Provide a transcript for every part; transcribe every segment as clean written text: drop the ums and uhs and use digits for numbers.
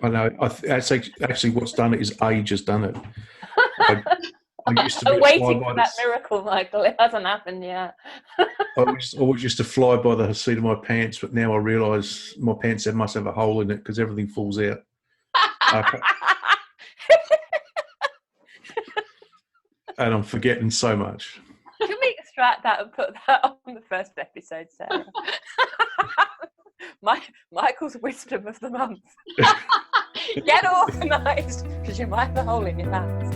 I know. That's actually what's done it is age has done it. I used to be I'm a waiting fly for by that miracle, Michael. It hasn't happened yet. I always used to fly by the seat of my pants, but now I realise my pants must have a hole in it because everything falls out. And I'm forgetting so much. Can we extract that and put that on the first episode, Sarah? Michael's wisdom of the month. Get organised, because you might have a hole in your pants.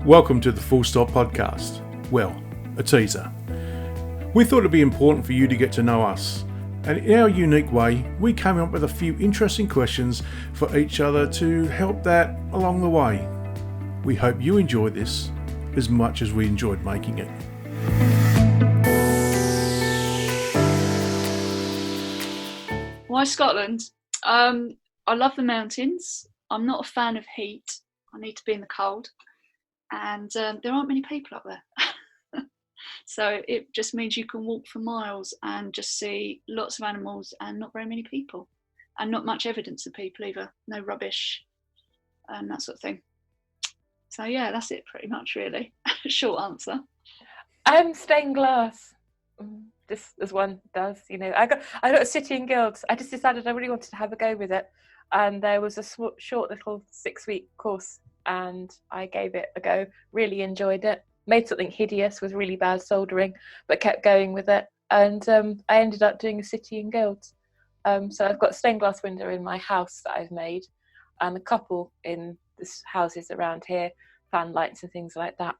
Welcome to the Full Stop Podcast. Well, a teaser. We thought it'd be important for you to get to know us. And in our unique way, we came up with a few interesting questions for each other to help that along the way. We hope you enjoy this as much as we enjoyed making it. Why Scotland? I love the mountains. I'm not a fan of heat. I need to be in the cold. And there aren't many people up there. So it just means you can walk for miles and just see lots of animals and not very many people. And not much evidence of people either. No rubbish and that sort of thing. So yeah, that's it pretty much really. Short answer. Stained glass. Just as one does, you know. I got a City and Guilds. I just decided I really wanted to have a go with it. And there was a short little 6-week course and I gave it a go. Really enjoyed it. Made something hideous with really bad soldering, but kept going with it. And I ended up doing a City and Guilds. So I've got a stained glass window in my house that I've made, and a couple in the houses around here, fan lights and things like that.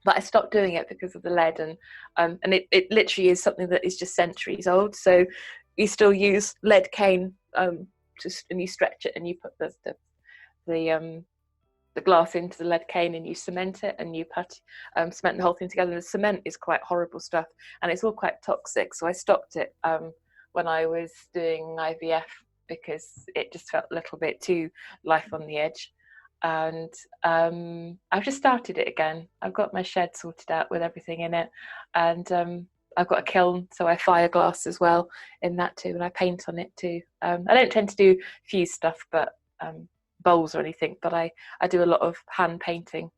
But I stopped doing it because of the lead, and it literally is something that is just centuries old. So you still use lead cane, and you stretch it, and you put the glass into the lead cane and you cement it and you cement the whole thing together. The cement is quite horrible stuff and it's all quite toxic. So I stopped it when I was doing IVF because it just felt a little bit too life on the edge. And I've just started it again. I've got my shed sorted out with everything in it. And I've got a kiln, so I fire glass as well in that too. And I paint on it too. I don't tend to do fuse stuff, but bowls or anything, but I do a lot of hand painting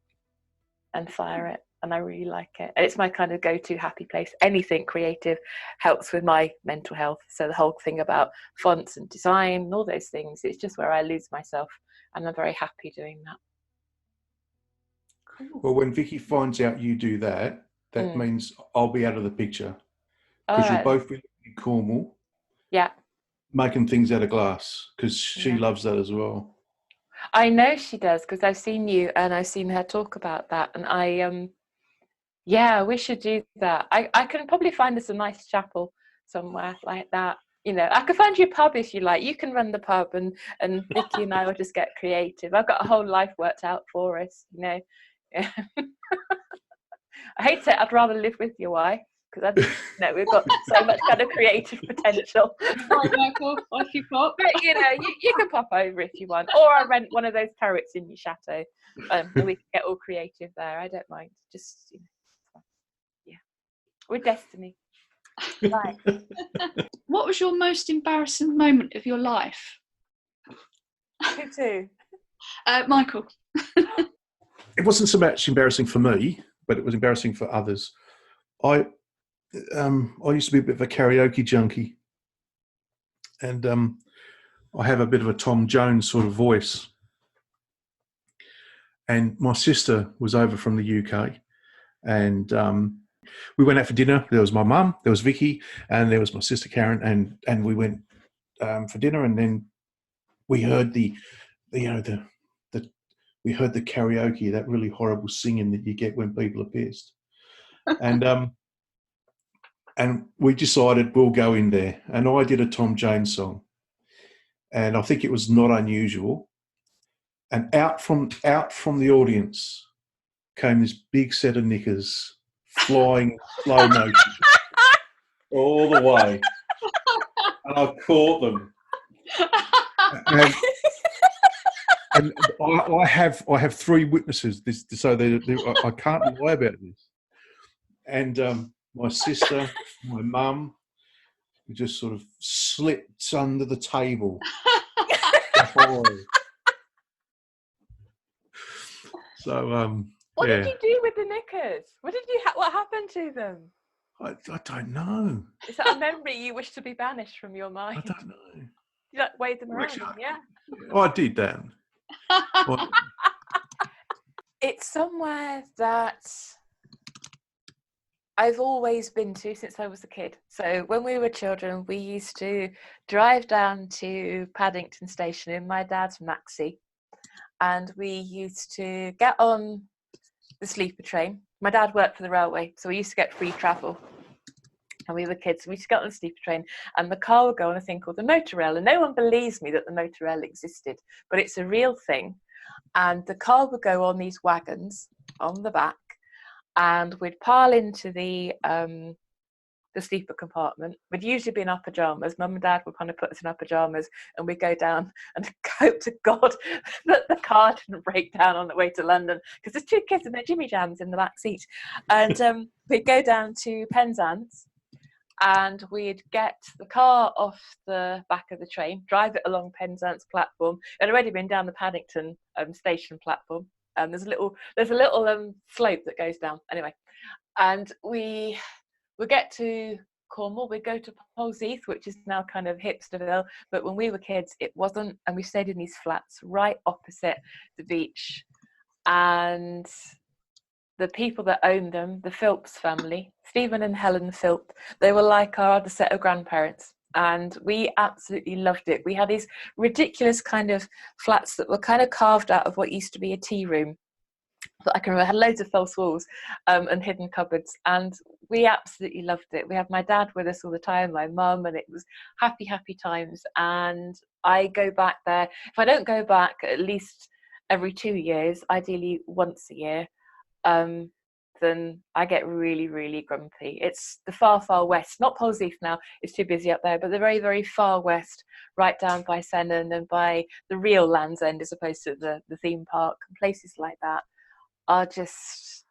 and fire it, and I really like it. And it's my kind of go-to happy place. Anything creative helps with my mental health. So the whole thing about fonts and design and all those things, it's just where I lose myself, and I'm very happy doing that. Cool. Well, when Vicky finds out you do that, that means I'll be out of the picture because you'll both be in Cornwall. Yeah. Making things out of glass because she loves that as well. I know she does because I've seen you and I've seen her talk about that, and we should do that. I can probably find us a nice chapel somewhere like that. You know, I could find you a pub if you like. You can run the pub, and Vicky and I will just get creative. I've got a whole life worked out for us. You know, I hate it. I'd rather live with your wife. Because we've got so much kind of creative potential. Right, Michael, off you pop. But you know, you can pop over if you want, or I rent one of those turrets in your chateau, and we can get all creative there. I don't mind. Just we're destiny. Right. What was your most embarrassing moment of your life? Who too? Michael. It wasn't so much embarrassing for me, but it was embarrassing for others. I used to be a bit of a karaoke junkie, and I have a bit of a Tom Jones sort of voice. And my sister was over from the UK, and we went out for dinner. There was my mum, there was Vicky, and there was my sister Karen, and we went for dinner, and then we heard we heard the karaoke, that really horrible singing that you get when people are pissed, and we decided we'll go in there. And I did a Tom Jones song. And I think it was Not Unusual. And out from the audience came this big set of knickers flying slow motion all the way. And I caught them. And I have 3 witnesses, so I can't lie about this. And my sister, my mum, just sort of slipped under the table. So, What yeah. did you do with the knickers? What happened to them? I don't know. Is that a memory you wish to be banished from your mind? I don't know. You like wave them around? Actually, Yeah. I did that. It's somewhere that I've always been to since I was a kid. So when we were children, we used to drive down to Paddington Station in my dad's Maxi, and we used to get on the sleeper train. My dad worked for the railway, so we used to get free travel. And we were kids, so we used to get on the sleeper train, and the car would go on a thing called the motorrail. And no one believes me that the motorrail existed, but it's a real thing. And the car would go on these wagons on the back, and we'd pile into the sleeper compartment. We'd usually be in our pajamas. Mum and Dad would kind of put us in our pajamas, and we'd go down and hope to God that the car didn't break down on the way to London, because there's 2 kids and their Jimmy Jams in the back seat. And we'd go down to Penzance, and we'd get the car off the back of the train, drive it along Penzance platform. It had already been down the Paddington station platform. There's a little slope that goes down. Anyway, and we get to Cornwall. We go to Polzeath, which is now kind of hipsterville, but when we were kids, it wasn't. And we stayed in these flats right opposite the beach. And the people that owned them, the Philps family, Stephen and Helen Philp, they were like our other set of grandparents, and we absolutely loved it. We had these ridiculous kind of flats that were kind of carved out of what used to be a tea room, that I can remember had loads of false walls and hidden cupboards, and we absolutely loved it. We had my dad with us all the time, my mum, and it was happy times. And I go back there. If I don't go back at least every 2 years, ideally once a year, then I get really, really grumpy. It's the far west, not Polzeath now, it's too busy up there, but the very, very far west, right down by Sennan and by the real Land's End as opposed to the theme park, and places like that are just,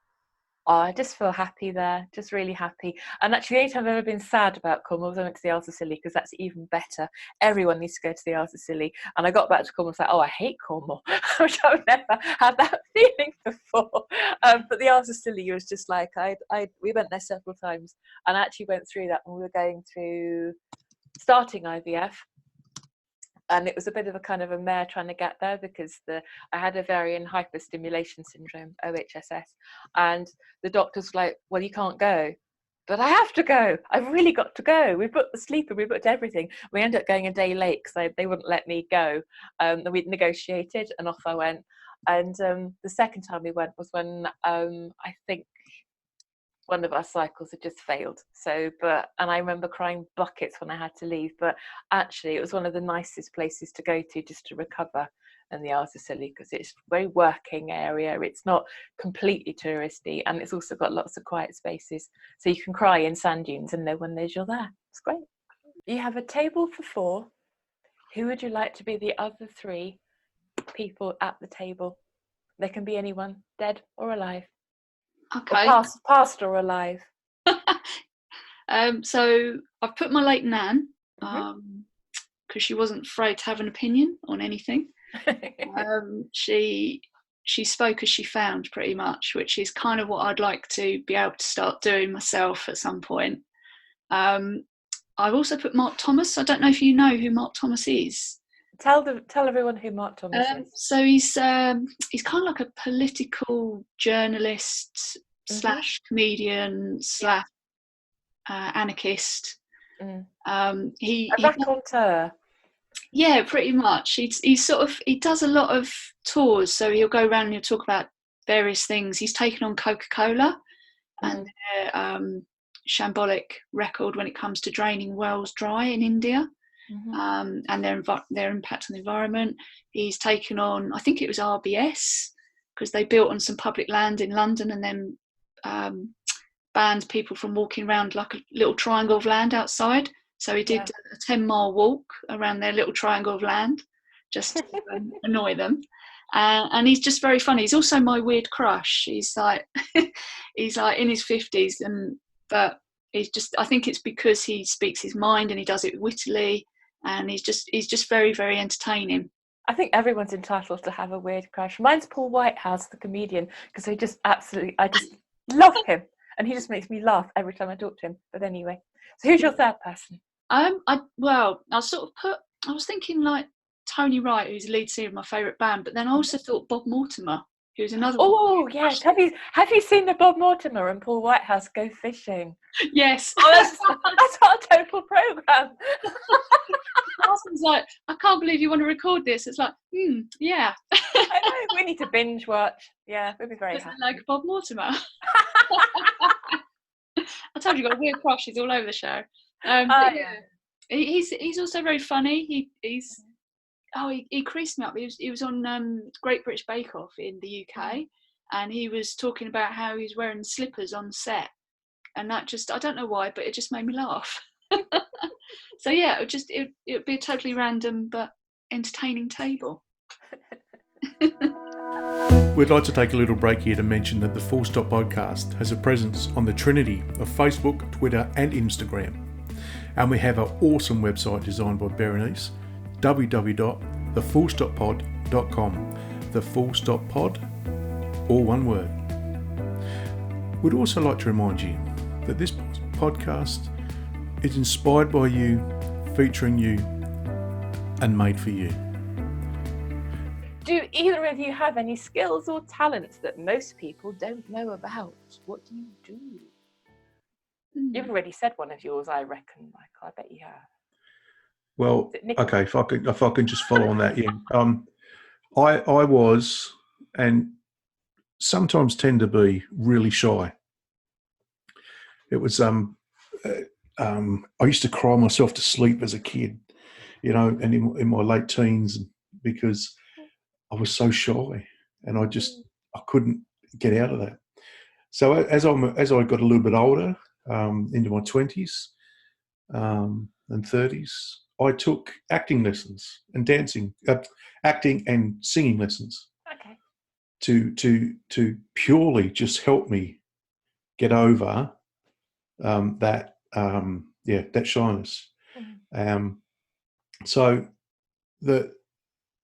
I just feel happy there, just really happy. And actually, the only time I've ever been sad about Cornwall was I went to the Isles of Scilly, because that's even better. Everyone needs to go to the Isles of Scilly. And I got back to Cornwall and was like, oh, I hate Cornwall, which I've never had that feeling before. But the Isles of Scilly was just like, we went there several times, and I actually went through that when we were going through starting IVF. And it was a bit of a kind of a mare trying to get there, because I had ovarian hyperstimulation syndrome, OHSS, and the doctor's like, well, you can't go. But I have to go. I've really got to go. We booked the sleeper, we booked everything. We ended up going a day late because they wouldn't let me go. We'd negotiated, and off I went. And the second time we went was when I think one of our cycles had just failed. And I remember crying buckets when I had to leave. But actually, it was one of the nicest places to go to just to recover in the Isles of Scilly, because it's a very working area. It's not completely touristy, and it's also got lots of quiet spaces. So you can cry in sand dunes and no one knows you're there. It's great. You have a table for 4. Who would you like to be the other 3 people at the table? They can be anyone, dead or alive. Okay. Or past or alive. So I've put my late nan, because she wasn't afraid to have an opinion on anything. She spoke as she found, pretty much, which is kind of what I'd like to be able to start doing myself at some point. I've also put Mark Thomas. I don't know if you know who Mark Thomas is. Tell everyone who Mark Thomas is. So he's kind of like a political journalist / comedian / anarchist. He raconteur. Yeah, pretty much. He does a lot of tours. So he'll go around and he'll talk about various things. He's taken on Coca-Cola and their shambolic record when it comes to draining wells dry in India. And their impact on the environment. He's taken on, I think it was RBS, because they built on some public land in London and then banned people from walking around like a little triangle of land outside. So he did a 10-mile walk around their little triangle of land just to annoy them. And he's just very funny. He's also my weird crush. He's like he's like in his 50s, but he's just, I think it's because he speaks his mind and he does it wittily, and he's just very, very entertaining. I think everyone's entitled to have a weird crush. Mine's Paul Whitehouse, the comedian, because I just love him, and he just makes me laugh every time I talk to him. But anyway, so who's your third person? I was thinking like Tony Wright, who's the lead singer of my favourite band, but then I also thought Bob Mortimer, who's another. Oh yes, have you seen the Bob Mortimer and Paul Whitehouse go fishing? Yes. Oh, that's our total programme. My husband's like, I can't believe you want to record this. It's like, yeah. I know, we need to binge watch. Yeah, we'll be very happy. Like Bob Mortimer. I told you, got a weird crush. He's all over the show. Yeah. He's also very funny. He creased me up. He was on Great British Bake Off in the UK, and he was talking about how he was wearing slippers on set, and that just, I don't know why, but it just made me laugh. So yeah, it would be a totally random but entertaining table. We'd like to take a little break here to mention that the Full Stop podcast has a presence on the trinity of Facebook, Twitter and Instagram. And we have an awesome website designed by Berenice, www.thefullstoppod.com. The Full Stop Pod, all one word. We'd also like to remind you that this podcast is inspired by you, featuring you, and made for you. Do either of you have any skills or talents that most people don't know about? What do you do? You've already said one of yours, I reckon, Michael. I bet you have. Well, okay, if I can just follow on that, yeah. I was, and sometimes tend to be, really shy. It was I used to cry myself to sleep as a kid, and in my late teens, because I was so shy, and I couldn't get out of that. So as I got a little bit older, into my 20s and 30s, I took acting lessons and acting and singing lessons. Okay. To purely just help me get over that shyness. Mm-hmm. So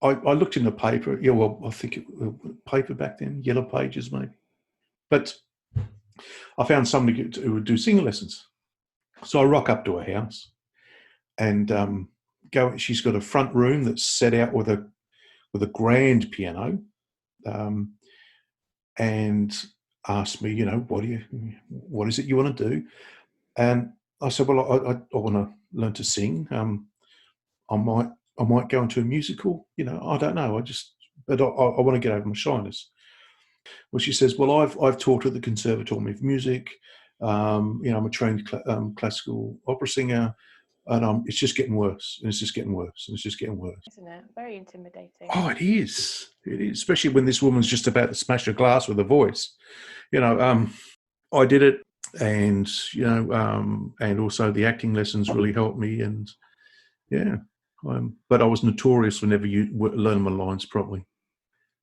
I looked in the paper. Yeah, well, I think paper back then, Yellow Pages maybe. But I found somebody who would do singing lessons. So I rock up to her house and she's got a front room that's set out with a grand piano, and asked me, what is it you want to do? And I said, well, I want to learn to sing. I might go into a musical. I don't know. But I want to get over my shyness. Well, she says, well, I've taught at the Conservatorium of Music. I'm a trained classical opera singer, and it's just getting worse, and it's just getting worse, and it's just getting worse. Isn't it? Very intimidating. Oh, it is. It is, especially when this woman's just about to smash a glass with her voice. I did it, and and also the acting lessons really helped me, and yeah. But I was notorious for never learning my lines properly.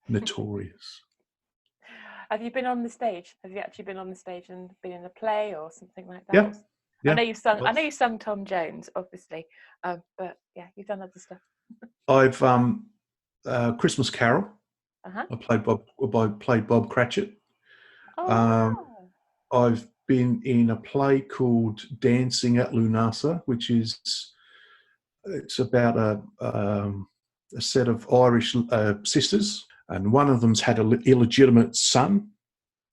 Notorious. Have you been on the stage? Have you actually been on the stage and been in a play or something like that? Yeah. I know you sung Tom Jones, obviously, but yeah, you've done other stuff. I've Christmas Carol. Uh-huh. I played Bob Cratchit. Oh, wow. I've been in a play called Dancing at Lunasa, which it's about a set of Irish sisters, and one of them's had an illegitimate son,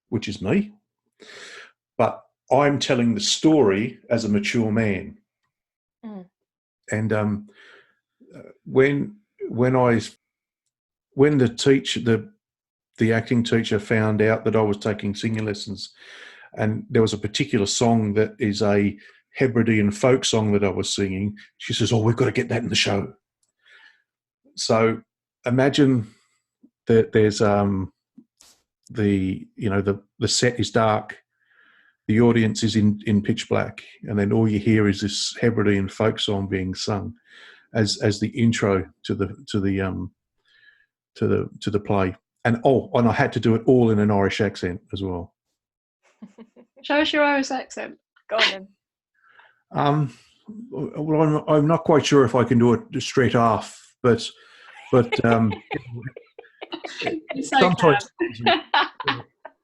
which is me. But I'm telling the story as a mature man. Mm. And when the acting teacher found out that I was taking singing lessons, and there was a particular song that is a Hebridean folk song that I was singing, she says, "Oh, we've got to get that in the show." So imagine that there's the set is dark, the audience is in pitch black, and then all you hear is this Hebridean folk song being sung as the intro to the the play, and I had to do it all in an Irish accent as well. Show us your Irish accent. Go on then. Well, I'm not quite sure if I can do it straight off, but sometimes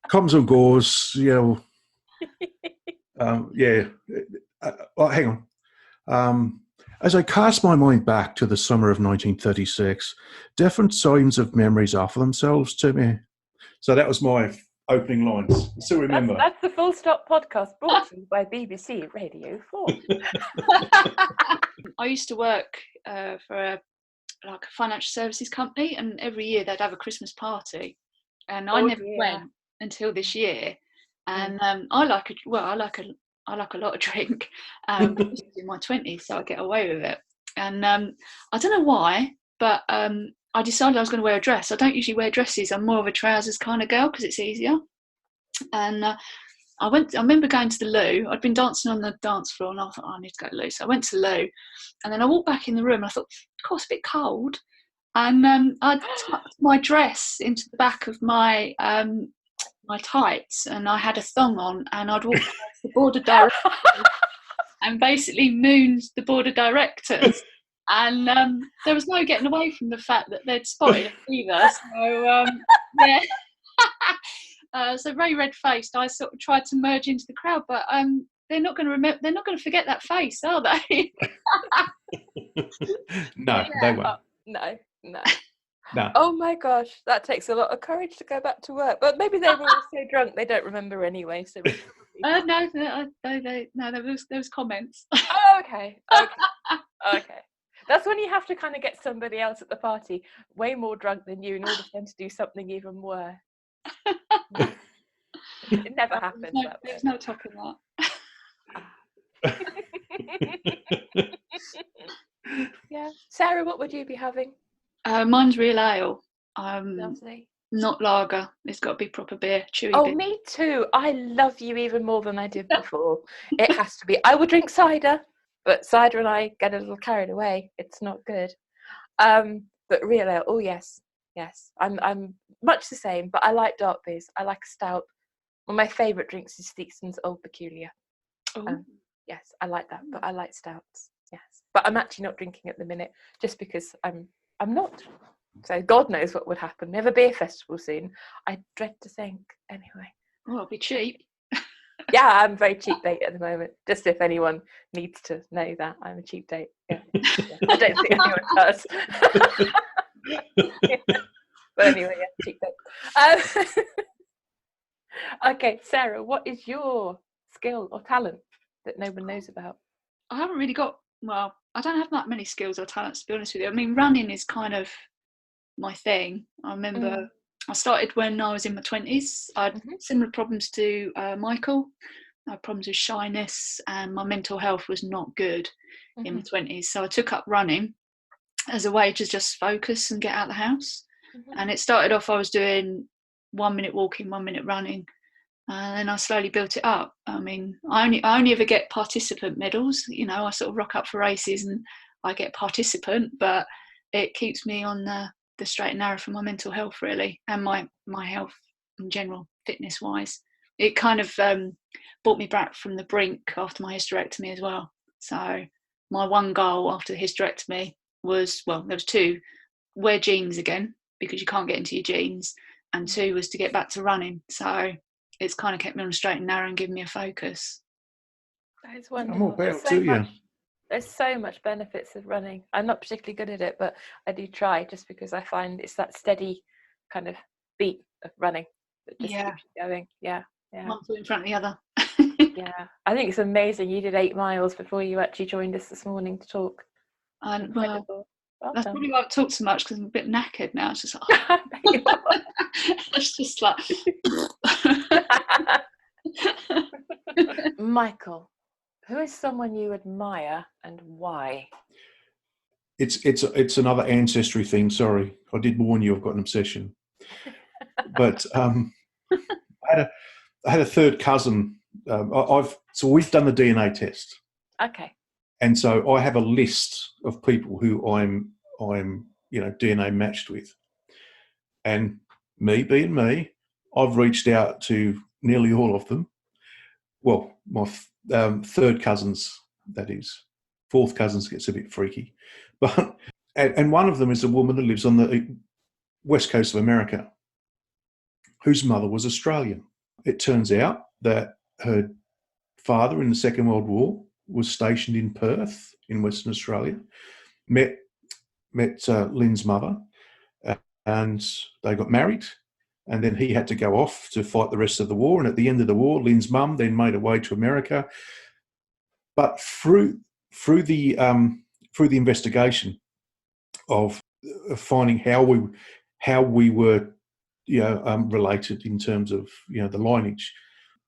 comes and goes, yeah. Hang on. As I cast my mind back to the summer of 1936, different signs of memories offer themselves to me. So that was my opening lines. I still remember. That's the Full Stop podcast brought to you by BBC Radio 4. I used to work for a financial services company, and every year they'd have a Christmas party, and I never went until this year. And I like a lot of drink. This is in my 20s, so I get away with it. And I don't know why, but I decided I was going to wear a dress. I don't usually wear dresses. I'm more of a trousers kind of girl because it's easier. And I remember going to the loo. I'd been dancing on the dance floor, and I thought, I need to go to the loo. So I went to the loo, and then I walked back in the room, and I thought, of course, a bit cold. And I tucked my dress into the back of my my tights, and I had a thong on, and I'd walk past the board of directors and basically mooned the board of directors. And there was no getting away from the fact that they'd spotted it either. So yeah. So very red-faced, I sort of tried to merge into the crowd, but they're not going to remember. They're not going to forget that face, are they? No, they won't. No. No. Oh my gosh, that takes a lot of courage to go back to work. But maybe they were all so drunk they don't remember anyway. So no, there was comments. Oh, okay. That's when you have to kind of get somebody else at the party way more drunk than you in order for them to do something even worse. It never happens. There's no topping that. Yeah, Sarah, what would you be having? Mine's real ale. Lovely. Not lager. It's got to be proper beer, chewy beer. Me too. I love you even more than I did before. It has to be. I would drink cider, but cider and I get a little carried away. It's not good. But real ale. Oh yes. I'm much the same, but I like dark beers. I like a stout. One of my favourite drinks is Theakston's Old Peculiar. Yes, I like that, but I like stouts. Yes, but I'm actually not drinking at the minute, just because I'm not. So God knows what would happen. We have a beer festival soon. I dread to think. Anyway. Oh, it'll be cheap. Yeah, I'm very cheap date at the moment. Just if anyone needs to know that, I'm a cheap date. Yeah. I don't think anyone does. But anyway, yeah, cheap date. Okay, Sarah, what is your skill or talent that no one knows about? I haven't really got. Well, I don't have that many skills or talents, to be honest with you. I mean, running is kind of my thing. I remember I started when I was in my 20s. I had similar problems to Michael. I had problems with shyness, and my mental health was not good in my 20s. So I took up running as a way to just focus and get out of the house. And it started off, I was doing 1 minute walking, 1 minute running. And then I slowly built it up. I mean, I only ever get participant medals. You know, I sort of rock up for races and I get participant, but it keeps me on the straight and narrow for my mental health, really, and my health in general, fitness wise. It kind of brought me back from the brink after my hysterectomy as well. So my one goal after the hysterectomy was, well, there was two: wear jeans again, because you can't get into your jeans, and two was to get back to running. So it's kind of kept me on the straight and narrow and given me a focus. That is wonderful. There's so much benefits of running. I'm not particularly good at it, but I do try, just because I find it's that steady kind of beat of running that just keeps you going. Yeah. One foot in front of the other. Yeah, I think it's amazing you did 8 miles before you actually joined us this morning to talk. And well that's probably why I've talked so much, because I'm a bit knackered now. It's just like, it's just like Michael, who is someone you admire and why? It's another ancestry thing. Sorry, I did warn you. I've got an obsession. But I had a third cousin. So we've done the DNA test. Okay. And so I have a list of people who I'm DNA matched with. And me being me, I've reached out to nearly all of them. Well, my third cousins, that is. Fourth cousins gets a bit freaky. But and one of them is a woman who lives on the west coast of America, whose mother was Australian. It turns out that her father in the Second World War was stationed in Perth in Western Australia, met Lynn's mother, and they got married. And then he had to go off to fight the rest of the war. And at the end of the war, Lynn's mum then made her way to America. But through the investigation of finding how we were, related in terms of the lineage,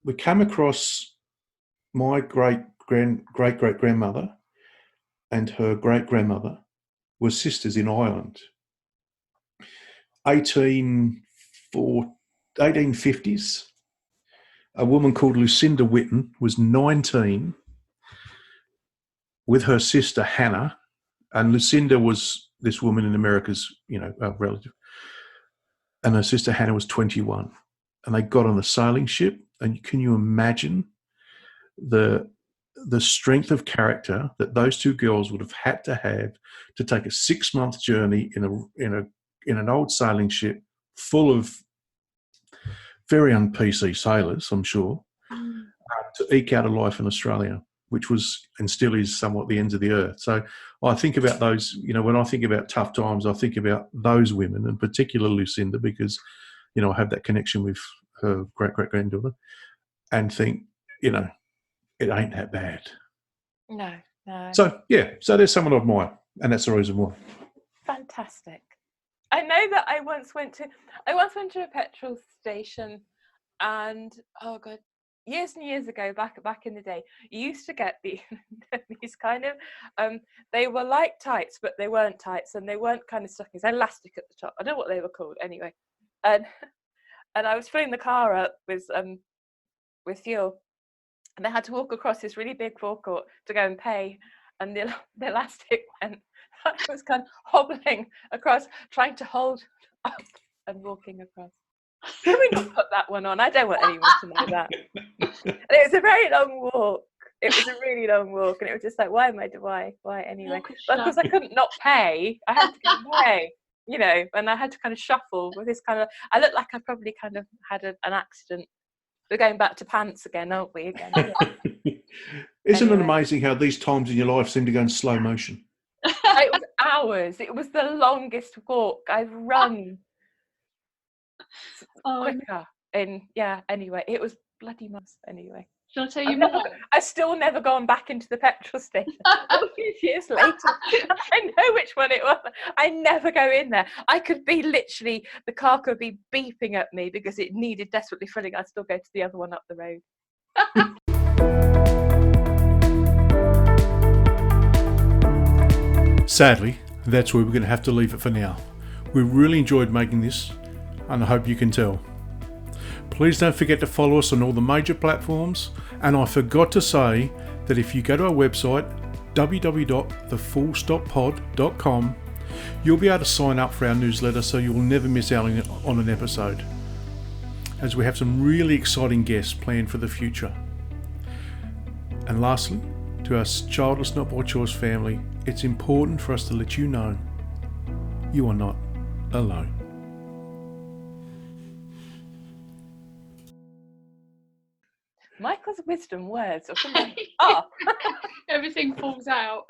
we came across my great great grandmother and her great grandmother were sisters in Ireland. 1850s. A woman called Lucinda Whitten was 19 with her sister Hannah, and Lucinda was this woman in America's, relative, and her sister Hannah was 21, and they got on a sailing ship. And can you imagine the strength of character that those two girls would have had to take a 6-month journey in an old sailing ship full of very un-PC sailors, I'm sure, to eke out a life in Australia, which was and still is somewhat the ends of the earth. So I think about those, when I think about tough times, I think about those women, and particularly Lucinda, because, I have that connection with her great-great-granddaughter, and think, it ain't that bad. No. So, so there's someone I admire, and that's the reason why. Fantastic. I know that I once went to a petrol station, and oh god, years and years ago, back in the day, you used to get these kind of they were like tights, but they weren't tights, and they weren't kind of stockings, elastic at the top. I don't know what they were called anyway. And I was filling the car up with fuel, and they had to walk across this really big forecourt to go and pay, and the elastic went. I was kind of hobbling across, trying to hold up and walking across. Can we not put that one on? I don't want anyone to know that. And it was a very long walk. It was a really long walk, and it was just like, why anyway? But of course, I couldn't not pay. I had to go and pay, and I had to kind of shuffle with this kind of. I looked like I probably kind of had an accident. We're going back to pants again, aren't we? Again. Isn't it amazing how these times in your life seem to go in slow motion? It was hours. It was the longest walk I've run. Quicker. And anyway, it was bloody months anyway. Shall I tell you more? I've still never gone back into the petrol station. A few years later, I know which one it was. I never go in there. I could be literally, the car could be beeping at me because it needed desperately filling. I'd still go to the other one up the road. Sadly, that's where we're going to have to leave it for now. We really enjoyed making this, and I hope you can tell. Please don't forget to follow us on all the major platforms, and I forgot to say that if you go to our website, www.thefullstoppod.com, you'll be able to sign up for our newsletter so you'll never miss out on an episode, as we have some really exciting guests planned for the future. And lastly, to our Childless Not by Choice family, it's important for us to let you know you are not alone. Michael's wisdom words or something. Everything falls out.